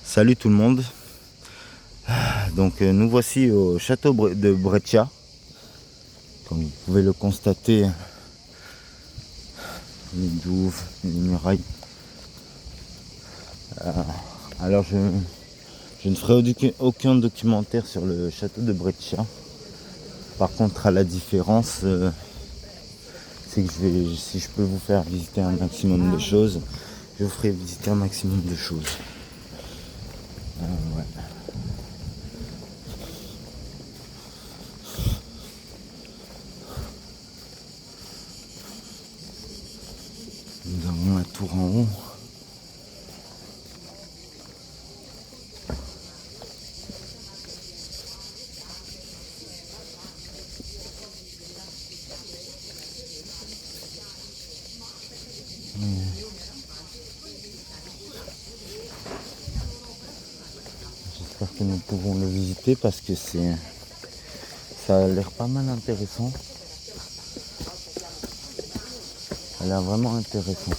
Salut tout le monde. Donc nous voici au château de Breccia. Comme vous pouvez le constater, les douves, les murailles. Alors je ne ferai aucun documentaire sur le château de Breccia. Par contre, à la différence, c'est que si je peux vous faire visiter un maximum de choses, je vous ferai visiter un maximum de choses. Ouais. Nous avons la tour en haut. J'espère que nous pouvons le visiter parce que ça a l'air pas mal intéressant. Ça a l'air vraiment intéressant.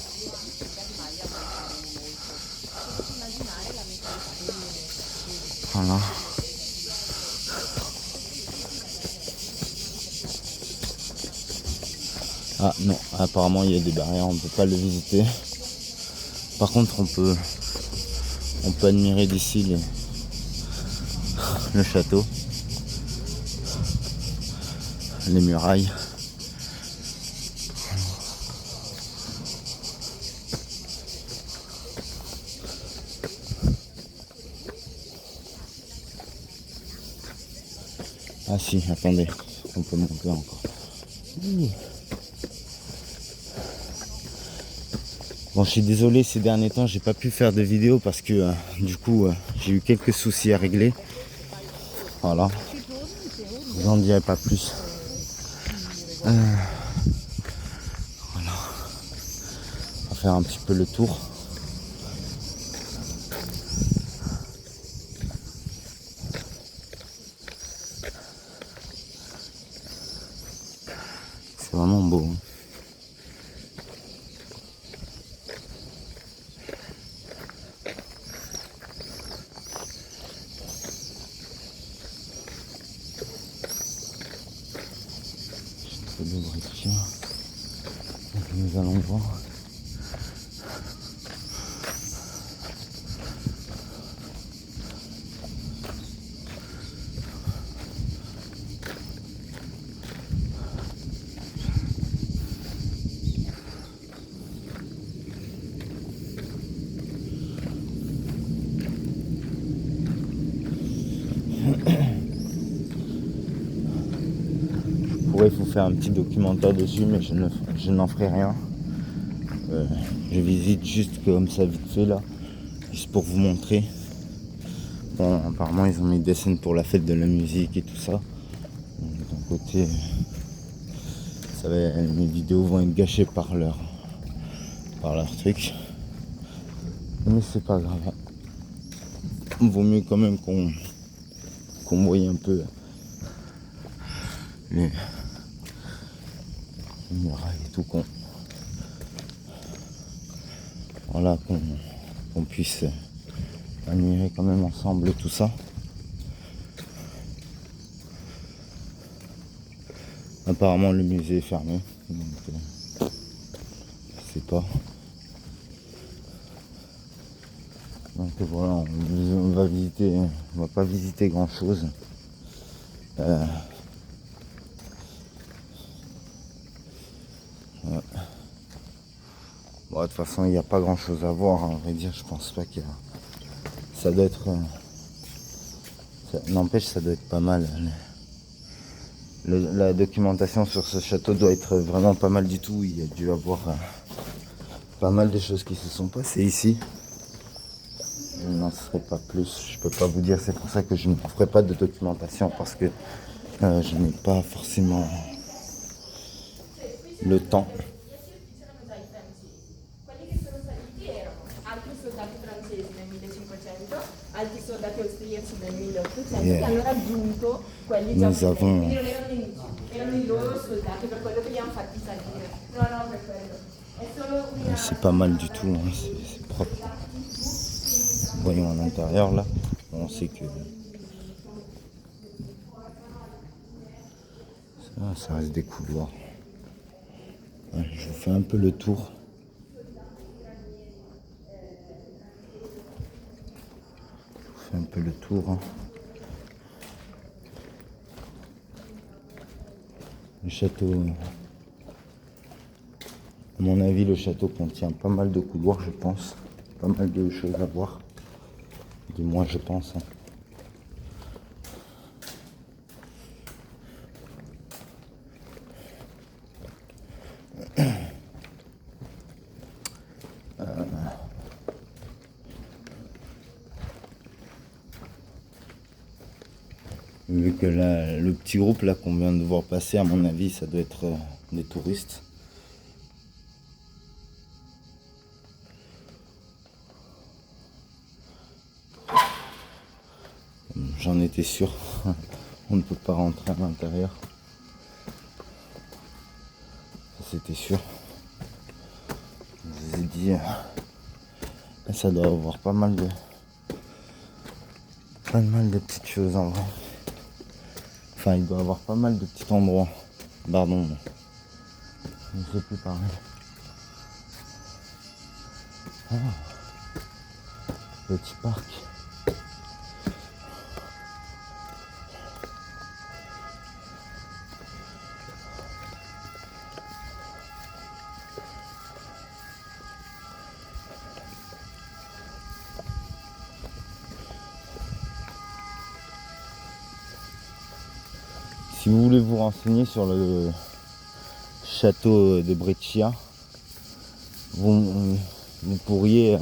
Voilà. Ah non, apparemment il y a des barrières, on ne peut pas le visiter. Par contre on peut admirer d'ici le château, les murailles. Ah si, attendez, on peut monter encore. Bon, je suis désolé, ces derniers temps j'ai pas pu faire de vidéos parce que du coup j'ai eu quelques soucis à régler. Voilà, je vous en dirai pas plus. Voilà, on va faire un petit peu le tour. C'est vraiment beau. De Breccia. Nous allons voir. Je pourrais vous faire un petit documentaire dessus, mais je n'en ferai rien. Je visite juste comme ça vite fait là, juste pour vous montrer. Bon, apparemment ils ont mis des scènes pour la fête de la musique et tout ça. Donc, d'un côté, mes vidéos vont être gâchées par leur truc. Mais c'est pas grave. Vaut mieux quand même qu'on voie un peu les murailles et tout, qu'on puisse admirer quand même ensemble tout ça. Apparemment le musée est fermé, donc je sais pas. Donc voilà, on va pas visiter grand chose. Ouais. Bon, de toute façon il n'y a pas grand chose à voir, hein, à vrai dire. Je pense pas qu'il y a... Ça doit être... N'empêche, ça doit être pas mal. La documentation sur ce château doit être vraiment pas mal du tout. Il y a dû avoir pas mal de choses qui se sont passées ici. Je n'en saurais pas plus, je peux pas vous dire. C'est pour ça que je ne ferai pas de documentation, parce que je n'ai pas forcément le temps. Nous avons c'est pas mal du tout, hein. C'est propre. voyons à l'intérieur là, on sait que ça reste des couloirs. Ouais, je vous fais un peu le tour. Un peu le tour. Hein. Le château, à mon avis, le château contient pas mal de couloirs, je pense. Pas mal de choses à voir. Du moins, je pense. Hein. Vu que là, le petit groupe là qu'on vient de voir passer, à mon avis, ça doit être des touristes. J'en étais sûr. On ne peut pas rentrer à l'intérieur. C'était sûr. Je vous ai dit, ça doit avoir pas mal de petites choses en vrai. Enfin, il doit y avoir pas mal de petits endroits. Pardon, je ne sais plus parler. Ah, petit parc. Si vous voulez vous renseigner sur le château de Breccia, vous pourriez,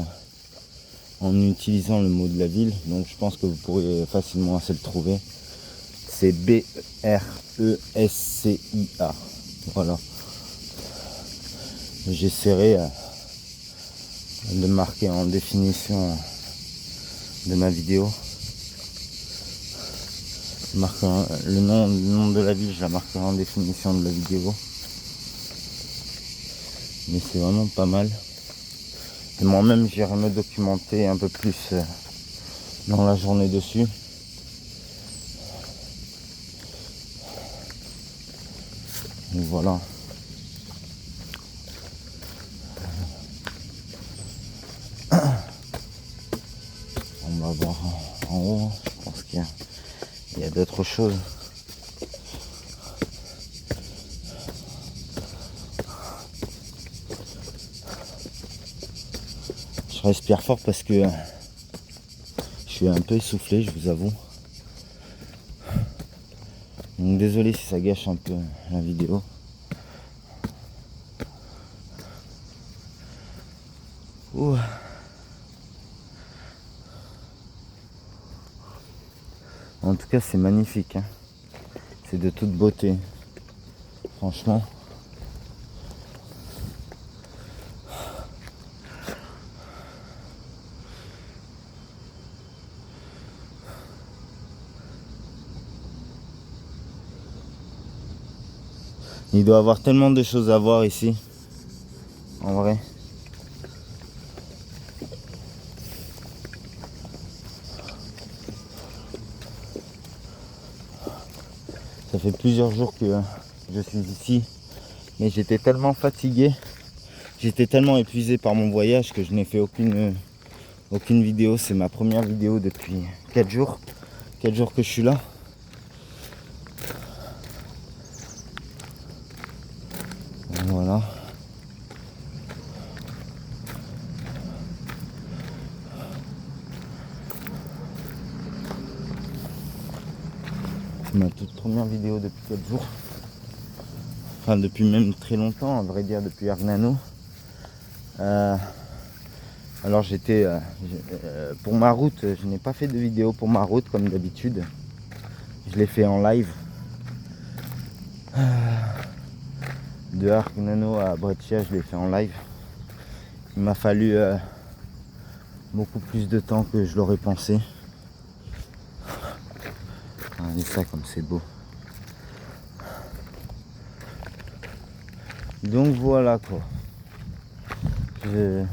en utilisant le mot de la ville, donc je pense que vous pourriez facilement assez le trouver, c'est Brescia. Voilà. J'essaierai de marquer en définition de ma vidéo. Le nom de la ville, je la marquerai en définition de la vidéo. Mais c'est vraiment pas mal. Et moi-même, j'irai me documenter un peu plus dans la journée dessus. Donc voilà. On va voir en haut. Je pense qu'il y a d'autres choses. Je respire fort parce que je suis un peu essoufflé, je vous avoue. Donc désolé si ça gâche un peu la vidéo. Ouh. En tout cas, c'est magnifique. Hein. C'est de toute beauté. Franchement. Il doit y avoir tellement de choses à voir ici. En vrai. Ça fait plusieurs jours que je suis ici. Mais j'étais tellement fatigué. J'étais tellement épuisé par mon voyage que je n'ai fait aucune vidéo. C'est ma première vidéo depuis 4 jours. 4 jours que je suis là. Voilà. C'est ma toute première vidéo depuis 4 jours. Enfin depuis même très longtemps, à vrai dire depuis Argnano. Alors j'étais pour ma route, je n'ai pas fait de vidéo pour ma route comme d'habitude. Je l'ai fait en live. De Argnano à Breccia, je l'ai fait en live. Il m'a fallu beaucoup plus de temps que je l'aurais pensé. Regardez ça comme c'est beau. Donc voilà quoi. Je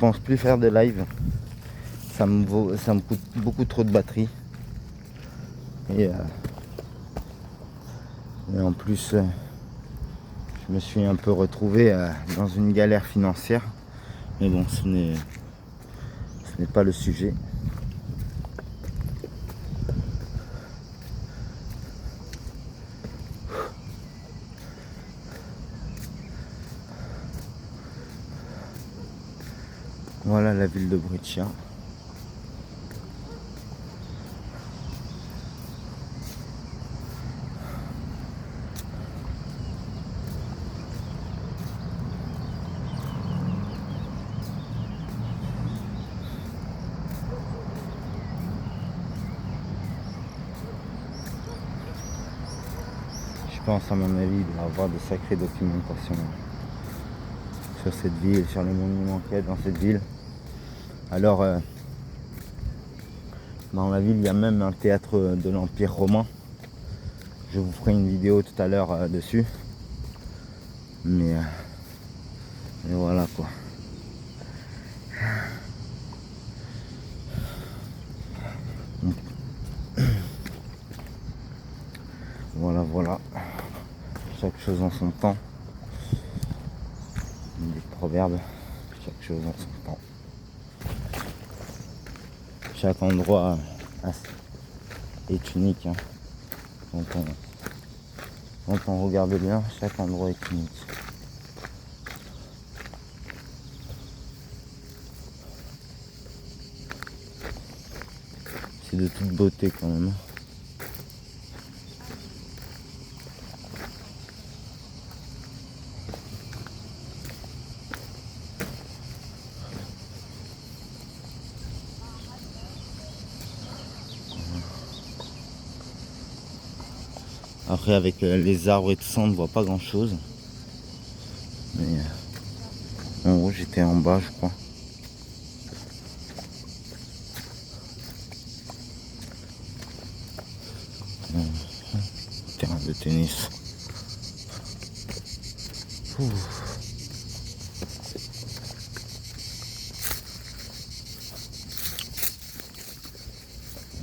pense plus faire de live. ça me coûte beaucoup trop de batterie. Et en plus, je me suis un peu retrouvé dans une galère financière. Mais bon, ce n'est pas le sujet. Voilà la ville de Brescia. Je pense, à mon avis, il va y avoir de sacrées documentations sur cette ville, sur les monuments qu'il y a dans cette ville. Alors, dans la ville, il y a même un théâtre de l'Empire romain. Je vous ferai une vidéo tout à l'heure dessus. Mais voilà quoi. Voilà. Chaque chose en son temps. Des proverbes. Chaque chose en son temps. Chaque endroit est unique. Hein. Quand on regarde bien, chaque endroit est unique. C'est de toute beauté quand même. Après avec les arbres et tout ça, on ne voit pas grand chose. Mais en haut, j'étais en bas je crois. Terrain de tennis. Ouf.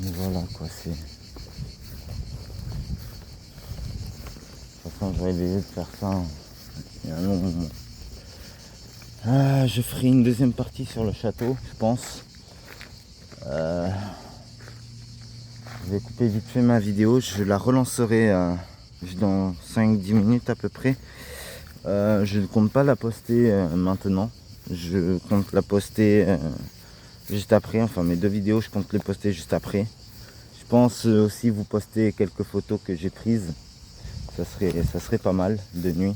Voilà quoi, c'est... De toute façon, j'aurais essayé de faire ça il y a un long moment. Je ferai une deuxième partie sur le château, je pense. Je vais couper vite fait ma vidéo, je la relancerai dans 5-10 minutes à peu près. Je ne compte pas la poster maintenant, je compte la poster juste après, enfin mes deux vidéos je compte les poster juste après. Je pense aussi vous poster quelques photos que j'ai prises, ça serait pas mal de nuit.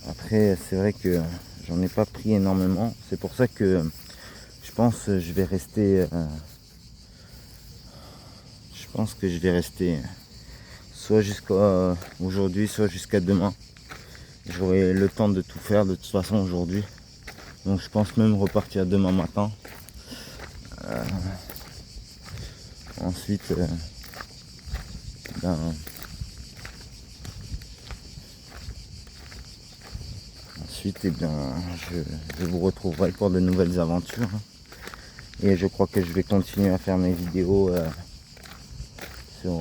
Après c'est vrai que j'en ai pas pris énormément, c'est pour ça que je pense que je vais rester soit jusqu'à aujourd'hui, soit jusqu'à demain. J'aurai le temps de tout faire de toute façon aujourd'hui. Donc je pense même repartir demain matin. Ensuite, je vous retrouverai pour de nouvelles aventures. Et je crois que je vais continuer à faire mes vidéos sur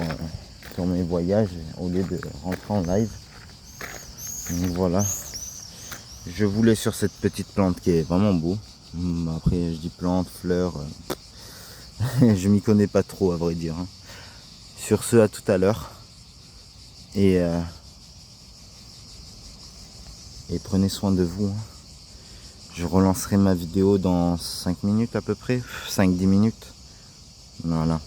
mes voyages au lieu de rentrer en live. Donc voilà. Je voulais sur cette petite plante qui est vraiment beau. Après je dis plante, fleurs, je m'y connais pas trop à vrai dire. Sur ce, à tout à l'heure. Et prenez soin de vous. Je relancerai ma vidéo dans 5 minutes à peu près, 5-10 minutes. Voilà.